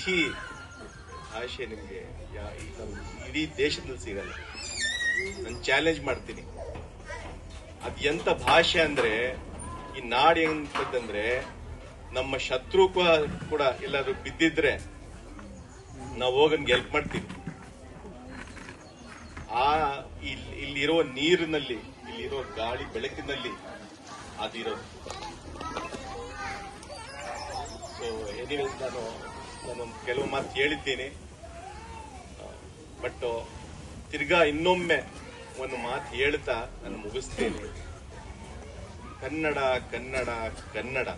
ರೀತಿ ಭಾಷೆ ನಿಮಗೆ ಇಡೀ ದೇಶದಲ್ಲಿ ಸಿಗಲ್ಲ. ನಾನು ಚಾಲೆಂಜ್ ಮಾಡ್ತೀನಿ. ಅದ್ ಎಂತ ಭಾಷೆ ಅಂದ್ರೆ, ಈ ನಾಡು ಎಂತದಂದ್ರೆ, ನಮ್ಮ ಶತ್ರು ಕೂಡ ಎಲ್ಲರೂ ಬಿದ್ದಿದ್ರೆ ನಾವು ಹೋಗನ್ ಗೆಲ್ಪ್ ಮಾಡ್ತೀವಿ. ಇಲ್ಲಿರೋ ನೀರಿನಲ್ಲಿ, ಇಲ್ಲಿರೋ ಗಾಳಿ ಬೆಳಕಿನಲ್ಲಿ ಅದಿರೋದು. ಸೊ ಎನಿವೇಸ್, ನಾನು ಕೆಲವು ಮಾತು ಹೇಳಿದ್ದೀನಿ. ಬಟ್ ತಿರ್ಗಾ ಇನ್ನೊಮ್ಮೆ ಒಂದು ಮಾತು ಹೇಳ್ತಾ ನಾನು ಮುಗಿಸ್ತೇನೆ. ಕನ್ನಡ ಕನ್ನಡ ಕನ್ನಡ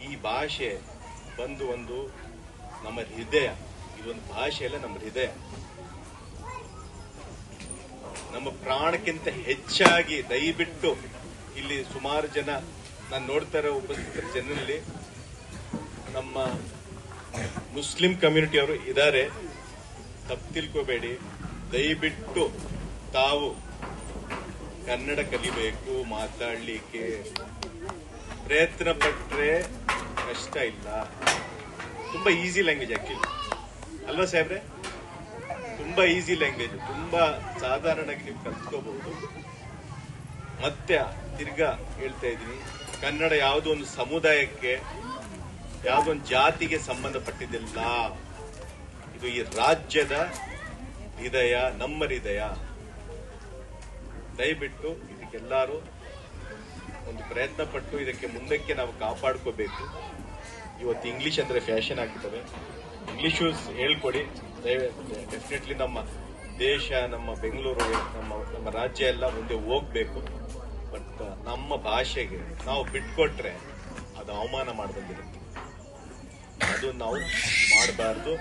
ಈ ಭಾಷೆ ಬಂದು ಒಂದು ನಮ್ಮ ಹೃದಯ. ಇದೊಂದು ಭಾಷೆ ಅಲ್ಲ, ನಮ್ಮ ಹೃದಯ. ನಮ್ಮ ಪ್ರಾಣಕ್ಕಿಂತ ಹೆಚ್ಚಾಗಿ ದಯವಿಟ್ಟು ಇಲ್ಲಿ ಸುಮಾರು ಜನ ನಾನು ನೋಡ್ತಾ ಇರೋ ಉಪಸ್ಥಿತರ ಜನರಲ್ಲಿ ನಮ್ಮ ಮುಸ್ಲಿಂ ಕಮ್ಯುನಿಟಿಯವರು ಇದ್ದಾರೆ. ತಪ್ಪು ತಿಳ್ಕೋಬೇಡಿ. ದಯವಿಟ್ಟು ತಾವು ಕನ್ನಡ ಕಲಿಬೇಕು, ಮಾತಾಡ್ಲಿಕ್ಕೆ ಪ್ರಯತ್ನ ಪಟ್ರೆ ಕಷ್ಟ ಇಲ್ಲ. ತುಂಬಾ ಈಸಿ ಲ್ಯಾಂಗ್ವೇಜ್ ಆಕ್ಚುಲಿ, ಅಲ್ವಾ ಸಾಹೇಬ್ರೆ? ತುಂಬಾ ಈಸಿ ಲ್ಯಾಂಗ್ವೇಜ್, ತುಂಬಾ ಸಾಧಾರಣವಾಗಿ ನೀವು ಕಲ್ತ್ಕೋಬಹುದು. ಮತ್ತೆ ತಿರ್ಗಾ ಹೇಳ್ತಾ ಇದ್ದೀನಿ, ಕನ್ನಡ ಯಾವುದೋ ಒಂದು ಸಮುದಾಯಕ್ಕೆ, ಯಾವುದೋ ಒಂದು ಜಾತಿಗೆ ಸಂಬಂಧಪಟ್ಟಿದ್ದಿಲ್ಲ. ಇದು ಈ ರಾಜ್ಯದ ಹೃದಯ, ನಮ್ಮ ಹೃದಯ. ದಯವಿಟ್ಟು ಇದಕ್ಕೆಲ್ಲರೂ ಒಂದು ಪ್ರಯತ್ನ ಪಟ್ಟು ಇದಕ್ಕೆ ಮುಂದಕ್ಕೆ ನಾವು ಕಾಪಾಡ್ಕೋಬೇಕು. ಇವತ್ತು ಇಂಗ್ಲಿಷ್ ಅಂದ್ರೆ ಫ್ಯಾಷನ್ ಆಗ್ತದೆ. ಇಂಗ್ಲಿಷು ಹೇಳ್ಕೊಡಿ ಡೆಫಿನೆಟ್ಲಿ. ನಮ್ಮ ದೇಶ, ನಮ್ಮ ಬೆಂಗಳೂರು, ನಮ್ಮ ರಾಜ್ಯ ಎಲ್ಲ ಮುಂದೆ ಹೋಗ್ಬೇಕು. ಬಟ್ ನಮ್ಮ ಭಾಷೆಗೆ ನಾವು ಬಿಟ್ಕೊಟ್ರೆ ಅದು ಅವಮಾನ ಮಾಡ್ಬಂದಿರುತ್ತೆ. ಅದು ನಾವು ಮಾಡಬಾರ್ದು.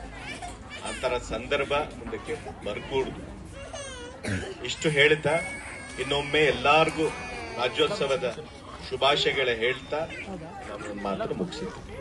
ಆ ಥರ ಸಂದರ್ಭ ಮುಂದಕ್ಕೆ ಬರ್ಕೂಡ್ದು. ಇಷ್ಟು ಹೇಳ್ತಾ ಇನ್ನೊಮ್ಮೆ ಎಲ್ಲಾರ್ಗೂ ರಾಜ್ಯೋತ್ಸವದ ಶುಭಾಶಯಗಳ ಹೇಳ್ತಾ ನಮ್ಮ ಮಾತನ್ನು ಮುಗಿಸಿದ್ವಿ.